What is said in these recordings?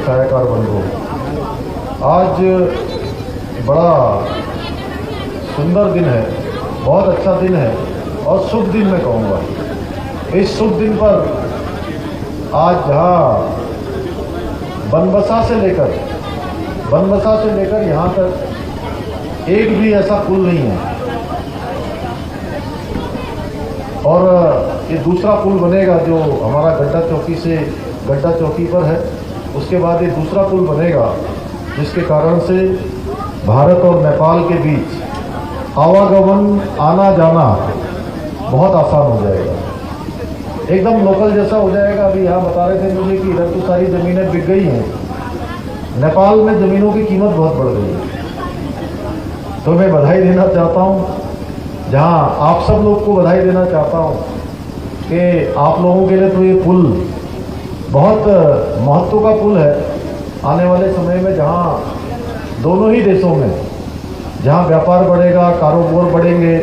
छायाकार बन गो। आज बड़ा सुंदर दिन है, बहुत अच्छा दिन है और शुभ दिन मैं कहूँगा। इस शुभ दिन पर आज जहाँ बनबसा से लेकर यहाँ तक एक भी ऐसा पुल नहीं है, और ये दूसरा पुल बनेगा जो हमारा गड्ढा चौकी पर है। उसके बाद ये दूसरा पुल बनेगा जिसके कारण से भारत और नेपाल के बीच आवागमन आना जाना बहुत आसान हो जाएगा, एकदम लोकल जैसा हो जाएगा। अभी यहाँ बता रहे थे मुझे कि इधर तो सारी ज़मीनें बिक गई हैं, नेपाल में ज़मीनों की कीमत बहुत बढ़ गई है। तो मैं बधाई देना चाहता हूँ, जहाँ आप सब लोग को बधाई देना चाहता हूँ कि आप लोगों के लिए तो ये पुल बहुत महत्व का पुल है। आने वाले समय में जहाँ दोनों ही देशों में जहाँ व्यापार बढ़ेगा, कारोबार बढ़ेंगे,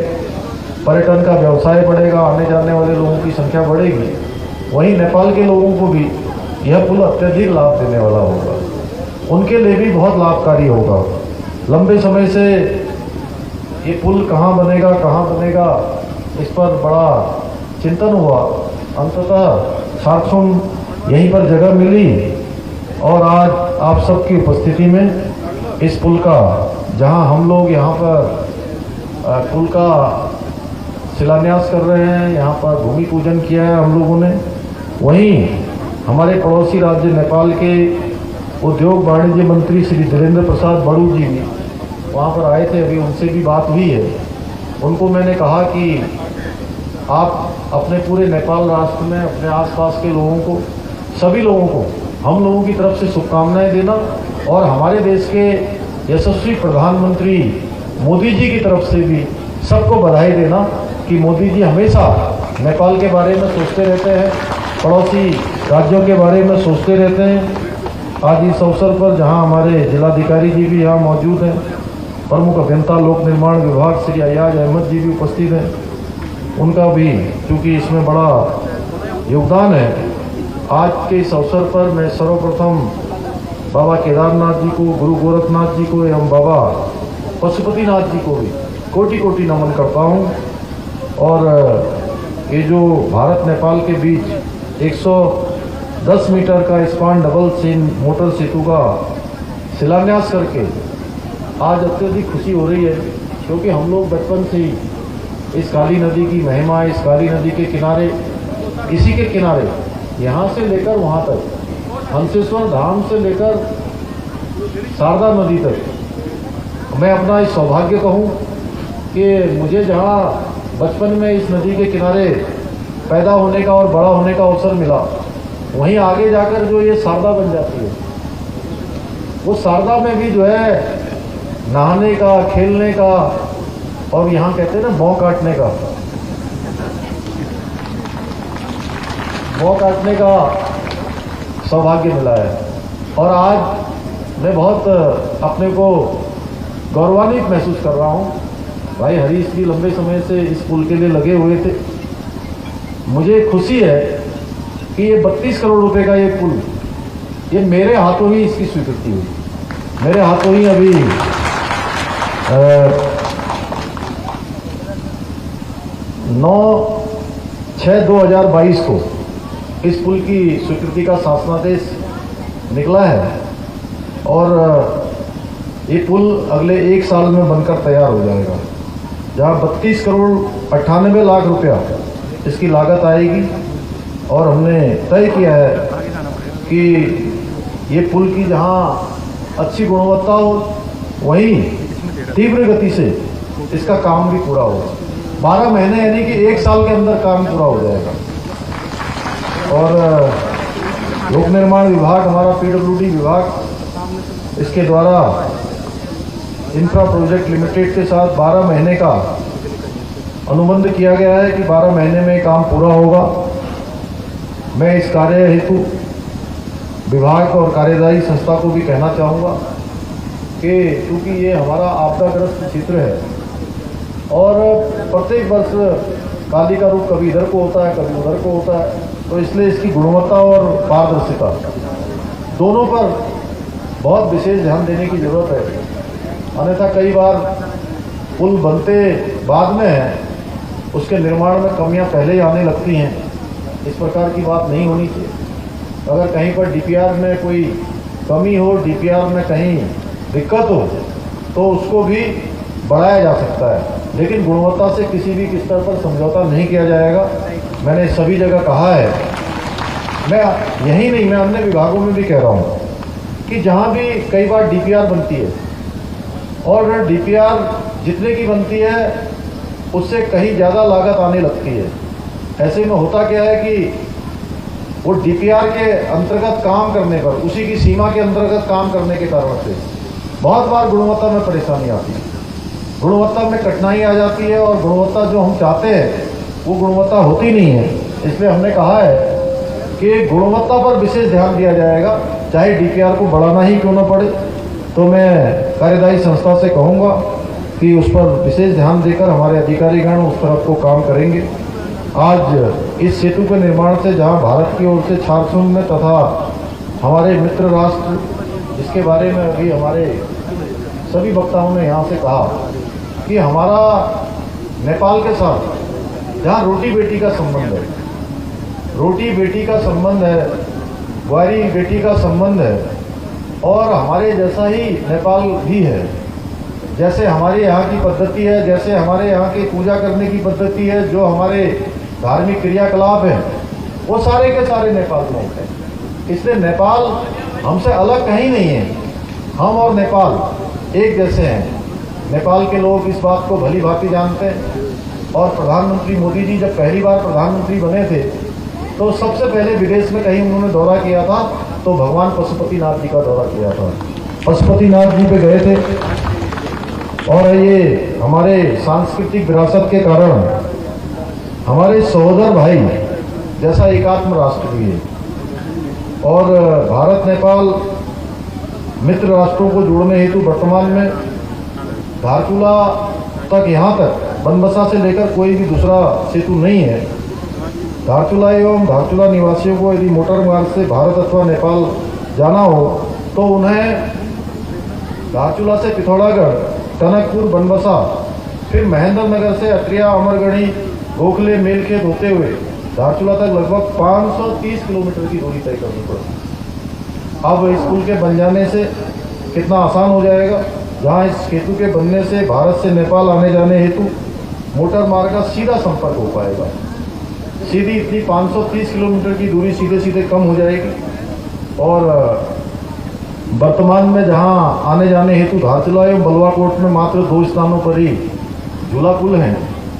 पर्यटन का व्यवसाय बढ़ेगा, आने जाने वाले लोगों की संख्या बढ़ेगी, वहीं नेपाल के लोगों को भी यह पुल अत्यधिक लाभ देने वाला होगा, उनके लिए भी बहुत लाभकारी होगा। लंबे समय से ये पुल कहाँ बनेगा इस पर बड़ा चिंतन हुआ। अंततः सार्थम यहीं पर जगह मिली और आज आप सबकी उपस्थिति में इस पुल का, जहां हम लोग यहाँ पर पुल का शिलान्यास कर रहे हैं, यहाँ पर भूमि पूजन किया है हम लोगों ने, वहीं हमारे पड़ोसी राज्य नेपाल के उद्योग वाणिज्य मंत्री श्री धीरेन्द्र प्रसाद बड़ू जी भी वहाँ पर आए थे। अभी उनसे भी बात हुई है। उनको मैंने कहा कि आप अपने पूरे नेपाल राष्ट्र में अपने आसपास के लोगों को, सभी लोगों को हम लोगों की तरफ से शुभकामनाएं देना और हमारे देश के यशस्वी प्रधानमंत्री मोदी जी की तरफ से भी सबको बधाई देना कि मोदी जी हमेशा नेपाल के बारे में सोचते रहते हैं, पड़ोसी राज्यों के बारे में सोचते रहते हैं। आज इस अवसर पर जहां हमारे जिलाधिकारी जी भी यहाँ मौजूद हैं, प्रमुख अभियंता लोक निर्माण विभाग श्री अयाज अहमद जी भी उपस्थित हैं, उनका भी चूँकि इसमें बड़ा योगदान है। आज के इस अवसर पर मैं सर्वप्रथम बाबा केदारनाथ जी को, गुरु गोरखनाथ जी को एवं बाबा पशुपतिनाथ जी को भी कोटि कोटि नमन करता हूँ। और ये जो भारत नेपाल के बीच 110 मीटर का स्पान डबल सीन मोटर सेतु का शिलान्यास करके आज अत्यधिक खुशी हो रही है, क्योंकि हम लोग बचपन से ही इस काली नदी की महिमा, इस काली नदी के किनारे, इसी के किनारे यहाँ से लेकर वहाँ तक, हंसेश्वर धाम से लेकर शारदा नदी तक, मैं अपना इस सौभाग्य कहूँ कि मुझे जहाँ बचपन में इस नदी के किनारे पैदा होने का और बड़ा होने का अवसर मिला, वहीं आगे जाकर जो ये शारदा बन जाती है, वो शारदा में भी जो है नहाने का, खेलने का और यहाँ कहते हैं ना भौं काटने का सौभाग्य मिला है। और आज मैं बहुत अपने को गौरवान्वित महसूस कर रहा हूँ। भाई हरीश जी लंबे समय से इस पुल के लिए लगे हुए थे। मुझे खुशी है कि ये 32 करोड़ रुपए का ये पुल, ये मेरे हाथों ही इसकी स्वीकृति हुई, मेरे हाथों ही अभी 9/6/2022 को इस पुल की स्वीकृति का शासनादेश निकला है और ये पुल अगले 1 साल में बनकर तैयार हो जाएगा, जहाँ 32 करोड़ 98 लाख रुपया इसकी लागत आएगी। और हमने तय किया है कि ये पुल की जहाँ अच्छी गुणवत्ता हो, वहीं तीव्र गति से इसका काम भी पूरा होगा। 12 महीने यानी कि 1 साल के अंदर काम पूरा हो जाएगा। और लोक निर्माण विभाग, हमारा PWD विभाग, इसके द्वारा इंफ्रा प्रोजेक्ट लिमिटेड के साथ 12 महीने का अनुबंध किया गया है कि 12 महीने में काम पूरा होगा। मैं इस कार्य हेतु विभाग और कार्यदायी संस्था को भी कहना चाहूँगा कि क्योंकि ये हमारा आपदाग्रस्त क्षेत्र है और प्रत्येक वर्ष काली का रूप कभी इधर को होता है, कभी उधर को होता है, तो इसलिए इसकी गुणवत्ता और पारदर्शिता दोनों पर बहुत विशेष ध्यान देने की जरूरत है। अन्यथा कई बार पुल बनते बाद में है, उसके निर्माण में कमियां पहले ही आने लगती हैं। इस प्रकार की बात नहीं होनी चाहिए। अगर कहीं पर डीपीआर में कोई कमी हो, डीपीआर में कहीं दिक्कत हो, तो उसको भी बढ़ाया जा सकता है, लेकिन गुणवत्ता से किसी भी स्तर पर समझौता नहीं किया जाएगा। मैंने सभी जगह कहा है, मैं यही नहीं, मैं अन्य विभागों में भी कह रहा हूँ कि जहाँ भी कई बार डीपीआर बनती है और डीपीआर जितने की बनती है उससे कहीं ज़्यादा लागत आने लगती है। ऐसे में होता क्या है कि वो डीपीआर के अंतर्गत काम करने पर, उसी की सीमा के अंतर्गत काम करने के कारण से बहुत बार गुणवत्ता में परेशानी आती है, गुणवत्ता में कठिनाई आ जाती है और गुणवत्ता जो हम चाहते हैं वो गुणवत्ता होती नहीं है। इसलिए हमने कहा है कि गुणवत्ता पर विशेष ध्यान दिया जाएगा, चाहे डीपीआर को बढ़ाना ही क्यों न पड़े। तो मैं कार्यदायी संस्था से कहूँगा कि उस पर विशेष ध्यान देकर हमारे अधिकारीगण उस तरफ को काम करेंगे। आज इस सेतु के निर्माण से जहां भारत की ओर से झारखंड तथा हमारे मित्र राष्ट्र, जिसके बारे में अभी हमारे सभी वक्ताओं ने यहाँ से कहा कि हमारा नेपाल के साथ जहाँ रोटी बेटी का संबंध है, रोटी बेटी का संबंध है, ग्वारी बेटी का संबंध है, और हमारे जैसा ही नेपाल भी है। जैसे हमारे यहाँ की पद्धति है, जैसे हमारे यहाँ की पूजा करने की पद्धति है, जो हमारे धार्मिक क्रियाकलाप हैं, वो सारे के सारे नेपाल में होते हैं। इसलिए नेपाल हमसे अलग कहीं नहीं है। हम और नेपाल एक जैसे हैं। नेपाल के लोग इस बात को भली भांति जानते हैं। और प्रधानमंत्री मोदी जी जब पहली बार प्रधानमंत्री बने थे तो सबसे पहले विदेश में कहीं उन्होंने दौरा किया था, तो भगवान पशुपतिनाथ जी का दौरा किया था। पशुपतिनाथ जी पे गए थे और ये हमारे सांस्कृतिक विरासत के कारण हमारे सहोदर भाई जैसा एकात्म राष्ट्र भी है। और भारत नेपाल मित्र राष्ट्रों को जोड़ने हेतु वर्तमान में धारचूला तक, यहाँ तक बनबसा से लेकर कोई भी दूसरा सेतु नहीं है। धारचूला एवं धारचूला निवासियों को यदि मोटर मार्ग से भारत अथवा नेपाल जाना हो तो उन्हें धारचूला से पिथौरागढ़, टनकपुर, बनबसा, फिर महेंद्र नगर से अत्रिया, अमरगढ़ी, गोखले, मेलखेत होते हुए धारचूला तक लगभग 530 किलोमीटर की दूरी तय करनी पड़ती। अब इस पुल के बन जाने से कितना आसान हो जाएगा। जहाँ इस सेतु के बनने से भारत से नेपाल आने जाने हेतु मोटर मार्ग का सीधा संपर्क हो पाएगा। सीधी इतनी 530 किलोमीटर की दूरी सीधे सीधे कम हो जाएगी। और वर्तमान में जहाँ आने जाने हेतु धारचूला एवं बलुआकोट में मात्र 2 स्थानों पर ही झूला पुल हैं,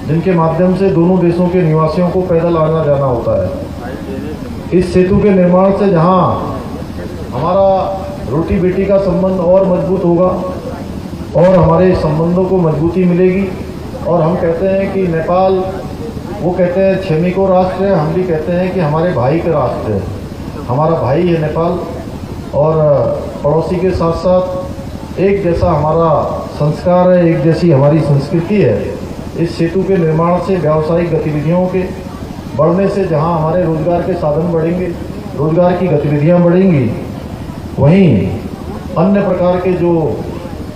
जिनके माध्यम से दोनों देशों के निवासियों को पैदल आना जाना होता है। इस सेतु के निर्माण से जहाँ हमारा रोटी बेटी का संबंध और मजबूत होगा और हमारे संबंधों को मजबूती मिलेगी। और हम कहते हैं कि नेपाल, वो कहते हैं छेमिको राष्ट्र है, हम भी कहते हैं कि हमारे भाई का राष्ट्र है। हमारा भाई है नेपाल, और पड़ोसी के साथ साथ एक जैसा हमारा संस्कार है, एक जैसी हमारी संस्कृति है। इस सेतु के निर्माण से व्यावसायिक गतिविधियों के बढ़ने से जहां हमारे रोजगार के साधन बढ़ेंगे, रोजगार की गतिविधियां बढ़ेंगी, वहीं अन्य प्रकार के जो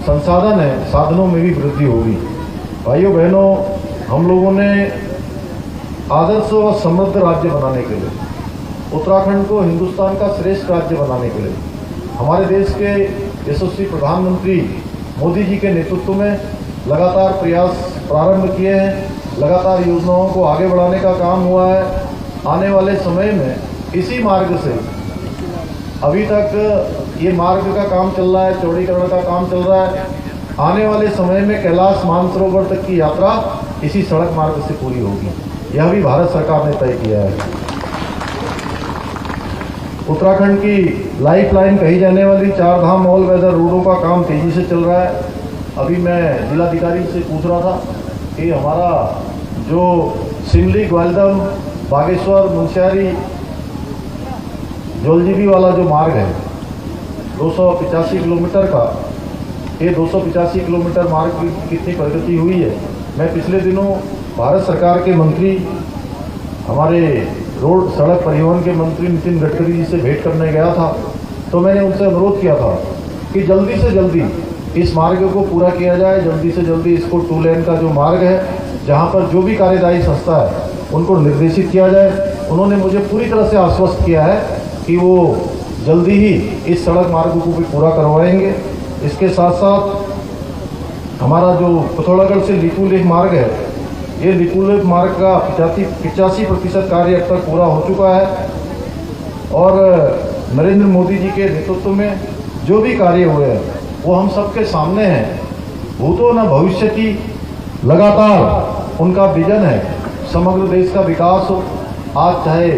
संसाधन हैं, साधनों में भी वृद्धि होगी। भाइयों बहनों, हम लोगों ने आदर्श व समृद्ध राज्य बनाने के लिए, उत्तराखंड को हिंदुस्तान का श्रेष्ठ राज्य बनाने के लिए हमारे देश के यशस्वी प्रधानमंत्री मोदी जी के नेतृत्व में लगातार प्रयास प्रारंभ किए हैं। लगातार योजनाओं को आगे बढ़ाने का काम हुआ है। आने वाले समय में इसी मार्ग से, अभी तक ये मार्ग का काम चल रहा है, चौड़ीकरण का काम चल रहा है, आने वाले समय में कैलाश मानसरोवर तक की यात्रा इसी सड़क मार्ग से पूरी होगी। यह भी भारत सरकार ने तय किया है। उत्तराखंड की लाइफलाइन कही जाने वाली 4 धाम ऑल वेदर रोडों का काम तेजी से चल रहा है। अभी मैं जिलाधिकारी से पूछ रहा था कि हमारा जो सिमली, ग्वालदम, बागेश्वर, मुंशियारी, जोलजीबी वाला जो मार्ग है 285 किलोमीटर का, ये 285 किलोमीटर मार्ग की कितनी प्रगति हुई है। मैं पिछले दिनों भारत सरकार के मंत्री, हमारे रोड सड़क परिवहन के मंत्री नितिन गडकरी जी से भेंट करने गया था, तो मैंने उनसे अनुरोध किया था कि जल्दी से जल्दी इस मार्ग को पूरा किया जाए, जल्दी से जल्दी इसको 2 लेन का जो मार्ग है, जहाँ पर जो भी कार्यदायी संस्था है उनको निर्देशित किया जाए। उन्होंने मुझे पूरी तरह से आश्वस्त किया है कि वो जल्दी ही इस सड़क मार्ग को भी पूरा करवाएंगे। इसके साथ साथ हमारा जो पिथौरागढ़ से लिपुलेख मार्ग है, ये लिपुलेख मार्ग का 85% कार्य अब तक पूरा हो चुका है और नरेंद्र मोदी जी के नेतृत्व में जो भी कार्य हुए हैं वो हम सबके सामने हैं। भूतो न भविष्य की लगातार उनका विजन है। समग्र देश का विकास हो, आज चाहे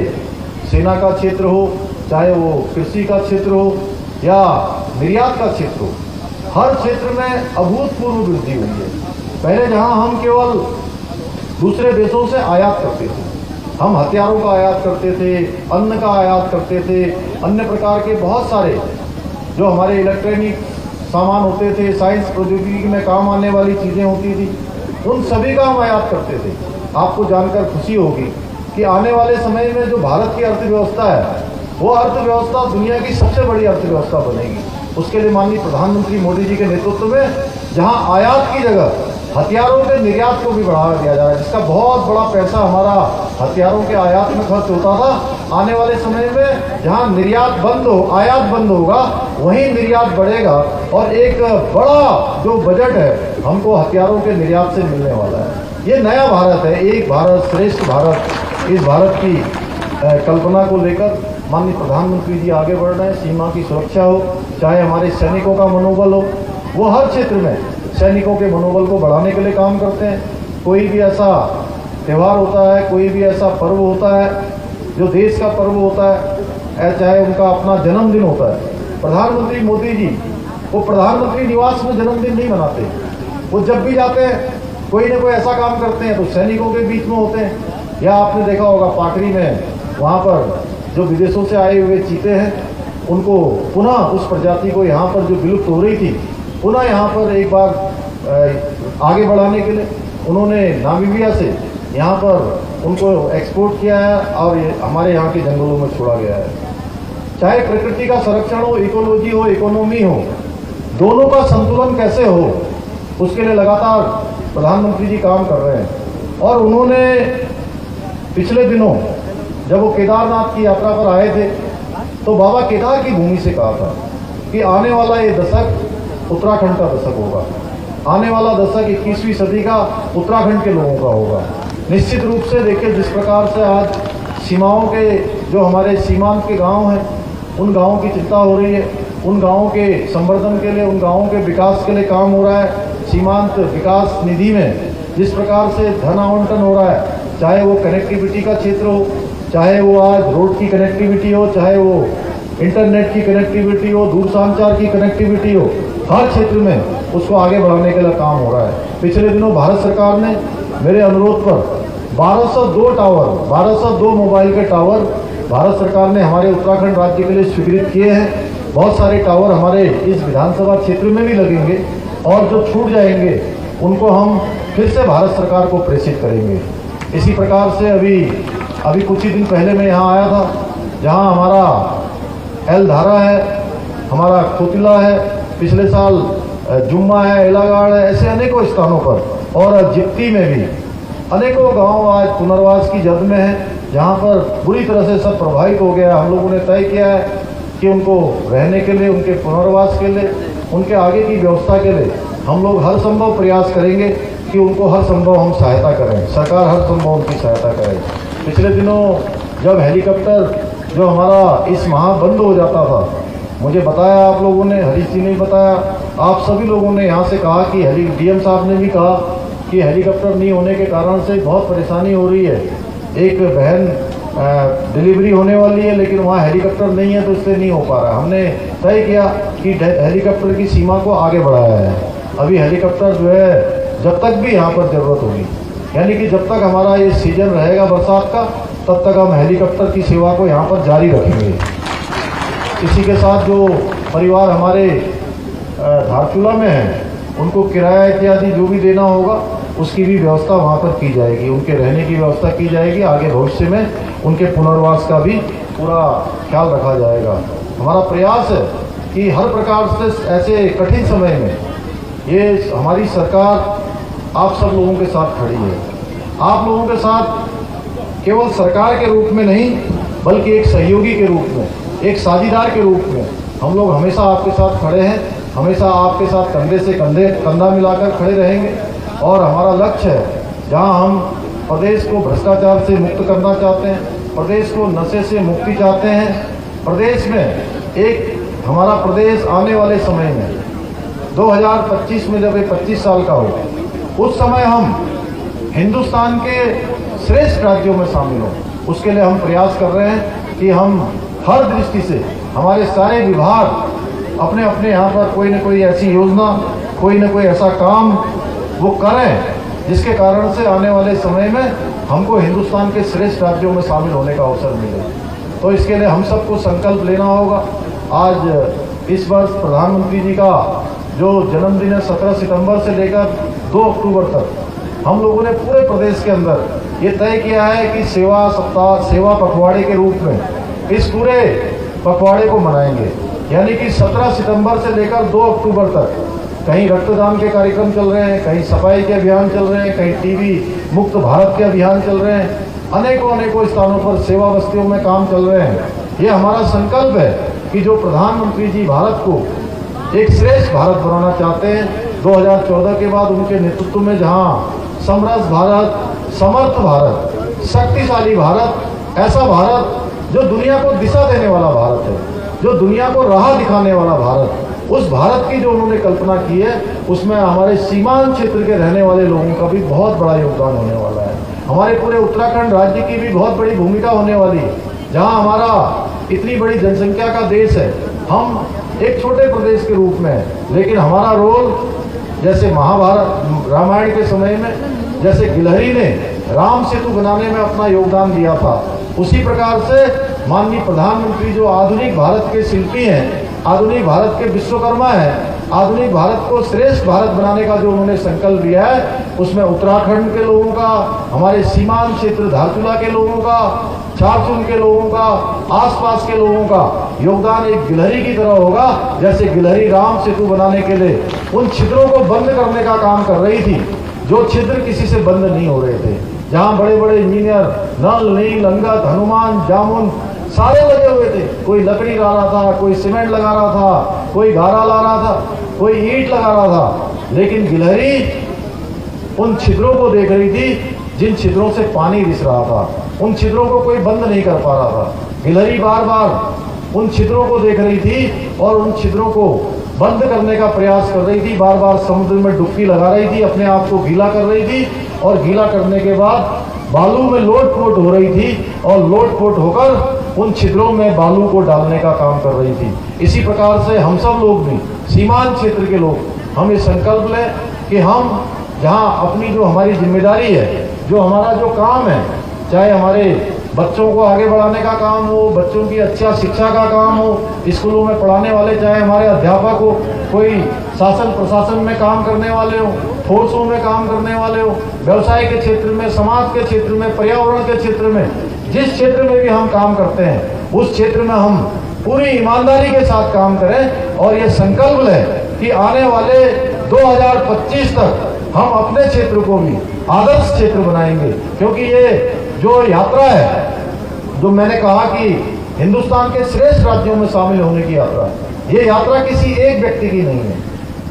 सेना का क्षेत्र हो, चाहे वो कृषि का क्षेत्र हो या निर्यात का क्षेत्र हो, हर क्षेत्र में अभूतपूर्व वृद्धि हुई है। पहले जहां हम केवल दूसरे देशों से आयात करते थे, हम हथियारों का आयात करते थे, अन्न का आयात करते थे, अन्य प्रकार के बहुत सारे जो हमारे इलेक्ट्रॉनिक सामान होते थे, साइंस प्रौद्योगिकी में काम आने वाली चीज़ें होती थी, उन सभी का हम आयात करते थे। आपको जानकर खुशी होगी कि आने वाले समय में जो भारत की अर्थव्यवस्था है वो अर्थव्यवस्था दुनिया की सबसे बड़ी अर्थव्यवस्था बनेगी। उसके लिए माननीय प्रधानमंत्री मोदी जी के नेतृत्व में जहां आयात की जगह हथियारों के निर्यात को भी बढ़ावा दिया जा रहा है, जिसका बहुत बड़ा पैसा हमारा हथियारों के आयात में खर्च होता था, आने वाले समय में जहां निर्यात बंद हो, आयात बंद होगा, वहीं निर्यात बढ़ेगा और एक बड़ा जो बजट है हमको हथियारों के निर्यात से मिलने वाला है। ये नया भारत है, एक भारत श्रेष्ठ भारत। इस भारत की कल्पना को लेकर माननीय प्रधानमंत्री जी आगे बढ़ रहे हैं। सीमा की सुरक्षा हो, चाहे हमारे सैनिकों का मनोबल हो, वो हर क्षेत्र में सैनिकों के मनोबल को बढ़ाने के लिए काम करते हैं। कोई भी ऐसा त्यौहार होता है, कोई भी ऐसा पर्व होता है जो देश का पर्व होता है, चाहे उनका अपना जन्मदिन होता है, प्रधानमंत्री मोदी जी वो प्रधानमंत्री निवास में जन्मदिन नहीं मनाते। वो जब भी जाते हैं कोई ना कोई ऐसा काम करते हैं तो सैनिकों के बीच में होते हैं। या आपने देखा होगा पाटरी में, वहाँ पर जो विदेशों से आए हुए चीते हैं उनको पुनः उस प्रजाति को यहाँ पर जो विलुप्त हो रही थी, पुनः यहाँ पर एक बार आगे बढ़ाने के लिए उन्होंने नामीबिया से यहाँ पर उनको एक्सपोर्ट किया है और हमारे यहाँ के जंगलों में छोड़ा गया है। चाहे प्रकृति का संरक्षण हो, इकोलॉजी हो, इकोनॉमी हो, दोनों का संतुलन कैसे हो, उसके लिए लगातार प्रधानमंत्री जी काम कर रहे हैं। और उन्होंने पिछले दिनों जब वो केदारनाथ की यात्रा पर आए थे तो बाबा केदार की भूमि से कहा था कि आने वाला ये दशक उत्तराखंड का दशक होगा, आने वाला दशक 21वीं सदी का उत्तराखंड के लोगों का होगा। निश्चित रूप से देखिए जिस प्रकार से आज सीमाओं के जो हमारे सीमांत के गांव हैं, उन गांवों की चिंता हो रही है, उन गांवों के संवर्धन के लिए, उन गांवों के विकास के लिए काम हो रहा है। सीमांत विकास निधि में जिस प्रकार से धन आवंटन हो रहा है, चाहे वो कनेक्टिविटी का क्षेत्र हो, चाहे वो आज रोड की कनेक्टिविटी हो, चाहे वो इंटरनेट की कनेक्टिविटी हो, दूरसंचार की कनेक्टिविटी हो, हर क्षेत्र में उसको आगे बढ़ाने के लिए काम हो रहा है। पिछले दिनों भारत सरकार ने मेरे अनुरोध पर 1202 मोबाइल के टावर भारत सरकार ने हमारे उत्तराखंड राज्य के लिए स्वीकृत किए हैं। बहुत सारे टावर हमारे इस विधानसभा क्षेत्र में भी लगेंगे और जो छूट जाएंगे उनको हम फिर से भारत सरकार को प्रेषित करेंगे। इसी प्रकार से अभी कुछ ही दिन पहले मैं यहाँ आया था, जहाँ हमारा एलधारा है, हमारा खोतिला है, पिछले साल जुम्मा है, एलागाड़ है, ऐसे अनेकों स्थानों पर और जिप्ती में भी अनेकों गांव आज पुनर्वास की जद में है, जहां पर बुरी तरह से सब प्रभावित हो गया। हम लोगों ने तय किया है कि उनको रहने के लिए, उनके पुनर्वास के लिए, उनके आगे की व्यवस्था के लिए हम लोग हर संभव प्रयास करेंगे कि उनको हर संभव हम सहायता करें, सरकार हर संभव उनकी सहायता करे। पिछले दिनों जब हेलीकॉप्टर जो हमारा इस माह बंद हो जाता था, मुझे बताया आप लोगों ने, हरीश जी ने भी बताया, आप सभी लोगों ने यहाँ से कहा कि डीएम साहब ने भी कहा कि हेलीकॉप्टर नहीं होने के कारण से बहुत परेशानी हो रही है। एक बहन डिलीवरी होने वाली है लेकिन वहाँ हेलीकॉप्टर नहीं है तो इससे नहीं हो पा रहा। हमने तय किया कि हेलीकॉप्टर की सीमा को आगे बढ़ाया है। अभी हेलीकॉप्टर जो है जब तक भी यहाँ पर ज़रूरत होगी, यानी कि जब तक हमारा ये सीजन रहेगा बरसात का, तब तक हम हेलीकॉप्टर की सेवा को यहाँ पर जारी रखेंगे। इसी के साथ जो परिवार हमारे धारचूला में हैं, उनको किराया इत्यादि जो भी देना होगा उसकी भी व्यवस्था वहाँ पर की जाएगी, उनके रहने की व्यवस्था की जाएगी। आगे भविष्य में उनके पुनर्वास का भी पूरा ख्याल रखा जाएगा। हमारा प्रयास है कि हर प्रकार से ऐसे कठिन समय में ये हमारी सरकार आप सब लोगों के साथ खड़ी है। आप लोगों के साथ केवल सरकार के रूप में नहीं, बल्कि एक सहयोगी के रूप में, एक साझीदार के रूप में हम लोग हमेशा आपके साथ खड़े हैं, हमेशा आपके साथ कंधे से कंधा मिलाकर खड़े रहेंगे। और हमारा लक्ष्य है, जहां हम प्रदेश को भ्रष्टाचार से मुक्त करना चाहते हैं, प्रदेश को नशे से मुक्ति चाहते हैं, प्रदेश में एक हमारा प्रदेश आने वाले समय में 2025 में जब ये 25 साल का हो, उस समय हम हिंदुस्तान के श्रेष्ठ राज्यों में शामिल हों। उसके लिए हम प्रयास कर रहे हैं कि हम हर दृष्टि से हमारे सारे विभाग अपने अपने यहाँ पर कोई न कोई ऐसी योजना, कोई न कोई ऐसा काम वो करें जिसके कारण से आने वाले समय में हमको हिंदुस्तान के श्रेष्ठ राज्यों में शामिल होने का अवसर मिले। तो इसके लिए हम सबको संकल्प लेना होगा। आज इस वर्ष प्रधानमंत्री जी का जो जन्मदिन है 17 सितंबर से लेकर 2 अक्टूबर तक हम लोगों ने पूरे प्रदेश के अंदर ये तय किया है कि सेवा सप्ताह, सेवा पखवाड़े के रूप में इस पूरे पखवाड़े को मनाएंगे। यानी कि 17 सितंबर से लेकर 2 अक्टूबर तक कहीं रक्तदान के कार्यक्रम चल रहे हैं, कहीं सफाई के अभियान चल रहे हैं, कहीं टीबी मुक्त भारत के अभियान चल रहे हैं, अनेकों स्थानों पर सेवा बस्तियों में काम चल रहे हैं। ये हमारा संकल्प है कि जो प्रधानमंत्री जी भारत को एक श्रेष्ठ भारत बनाना चाहते हैं, 2014 के बाद उनके नेतृत्व में जहां समरस भारत, समर्थ भारत, शक्तिशाली भारत, ऐसा भारत जो दुनिया को दिशा देने वाला भारत है, जो दुनिया को राह दिखाने वाला भारत, उस भारत की जो उन्होंने कल्पना की है, उसमें हमारे सीमांत क्षेत्र के रहने वाले लोगों का भी बहुत बड़ा योगदान होने वाला है। हमारे पूरे उत्तराखंड राज्य की भी बहुत बड़ी भूमिका होने वाली है, जहां हमारा इतनी बड़ी जनसंख्या का देश है। हम एक छोटे प्रदेश के रूप में है, लेकिन हमारा रोल जैसे महाभारत रामायण के समय में जैसे गिलहरी ने राम सेतु बनाने में अपना योगदान दिया था, उसी प्रकार से माननीय प्रधानमंत्री जो आधुनिक भारत के शिल्पी हैं, आधुनिक भारत के विश्वकर्मा हैं, आधुनिक भारत को श्रेष्ठ भारत बनाने का जो उन्होंने संकल्प लिया है, उसमें उत्तराखंड के लोगों का, हमारे सीमांत क्षेत्र धारचूला के लोगों का, चारचुन के लोगों का, आसपास के लोगों का योगदान एक गिलहरी की तरह होगा। जैसे गिलहरी राम सेतु बनाने के लिए उन छिद्रों को बंद करने का काम कर रही थी, जो छिद्र किसी से बंद नहीं हो रहे थे, जहां बड़े बड़े इंजीनियर नल, नील, अंगद, हनुमान, जामुन सारे लगे हुए थे। कोई लकड़ी ला रहा था, कोई सीमेंट लगा रहा था, कोई गारा ला रहा था, कोई ईंट लगा रहा था, लेकिन गिलहरी उन छिद्रों को देख रही थी जिन छिद्रों से पानी रिस रहा था। उन छिद्रों को कोई बंद नहीं कर पा रहा था। गिलहरी बार बार उन छिद्रों को देख रही थी और उन छिद्रों को बंद करने का प्रयास कर रही थी। बार बार समुद्र में डुबकी लगा रही थी, अपने आप को गीला कर रही थी, और गीला करने के बाद बालू में लोट-पोट हो रही थी, और लोट-पोट होकर उन छिद्रों में बालू को डालने का काम कर रही थी। इसी प्रकार से हम सब लोग भी, सीमांत क्षेत्र के लोग, हम ये संकल्प लें कि हम जहाँ अपनी जो हमारी जिम्मेदारी है, जो हमारा जो काम है, चाहे हमारे बच्चों को आगे बढ़ाने का काम हो, बच्चों की अच्छा शिक्षा का काम हो, स्कूलों में पढ़ाने वाले, चाहे हमारे अध्यापक हो, कोई शासन प्रशासन में काम करने वाले हो, फोर्सों में काम करने वाले हो, व्यवसाय के क्षेत्र में, समाज के क्षेत्र में, पर्यावरण के क्षेत्र में, जिस क्षेत्र में भी हम काम करते हैं, उस क्षेत्र में हम पूरी ईमानदारी के साथ काम करें और ये संकल्प लें कि आने वाले 2025 तक हम अपने क्षेत्र को भी आदर्श क्षेत्र बनाएंगे। क्योंकि ये जो यात्रा है, जो मैंने कहा कि हिंदुस्तान के श्रेष्ठ राज्यों में शामिल होने की यात्रा, ये यात्रा किसी एक व्यक्ति की नहीं है।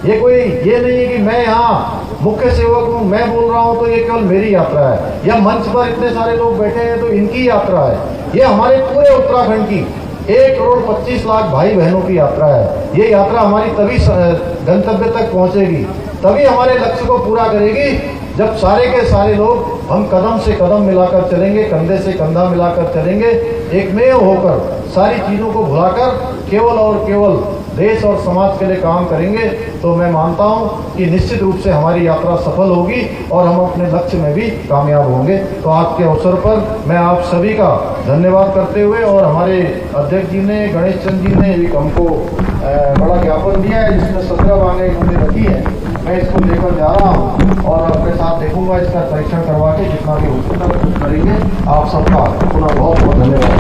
ये कोई ये नहीं है कि मैं यहाँ मुख्य सेवक हूँ, मैं बोल रहा हूँ तो ये केवल मेरी यात्रा है, या मंच पर इतने सारे लोग बैठे हैं तो इनकी यात्रा है। ये हमारे पूरे उत्तराखंड की 1,25,00,000 भाई बहनों की यात्रा है। ये यात्रा हमारी तभी गंतव्य तक पहुँचेगी, तभी हमारे लक्ष्य को पूरा करेगी, जब सारे के सारे लोग हम कदम से कदम मिलाकर चलेंगे, कंधे से कंधा मिलाकर चलेंगे, एकमेव होकर सारी चीज़ों को भुलाकर केवल और केवल देश और समाज के लिए काम करेंगे। तो मैं मानता हूं कि निश्चित रूप से हमारी यात्रा सफल होगी और हम अपने लक्ष्य में भी कामयाब होंगे। तो आज के अवसर पर मैं आप सभी का धन्यवाद करते हुए, और हमारे अध्यक्ष जी ने, गणेश चंद जी ने एक हमको बड़ा ज्ञापन दिया है जिसमें 17 मांगे उन्होंने रखी है, मैं इसको लेकर जा रहा हूँ और अपने साथ देखूंगा, इसका परीक्षण करवा के जितना भी हो सकता है करेंगे। आप सबका पुनः बहुत बहुत धन्यवाद।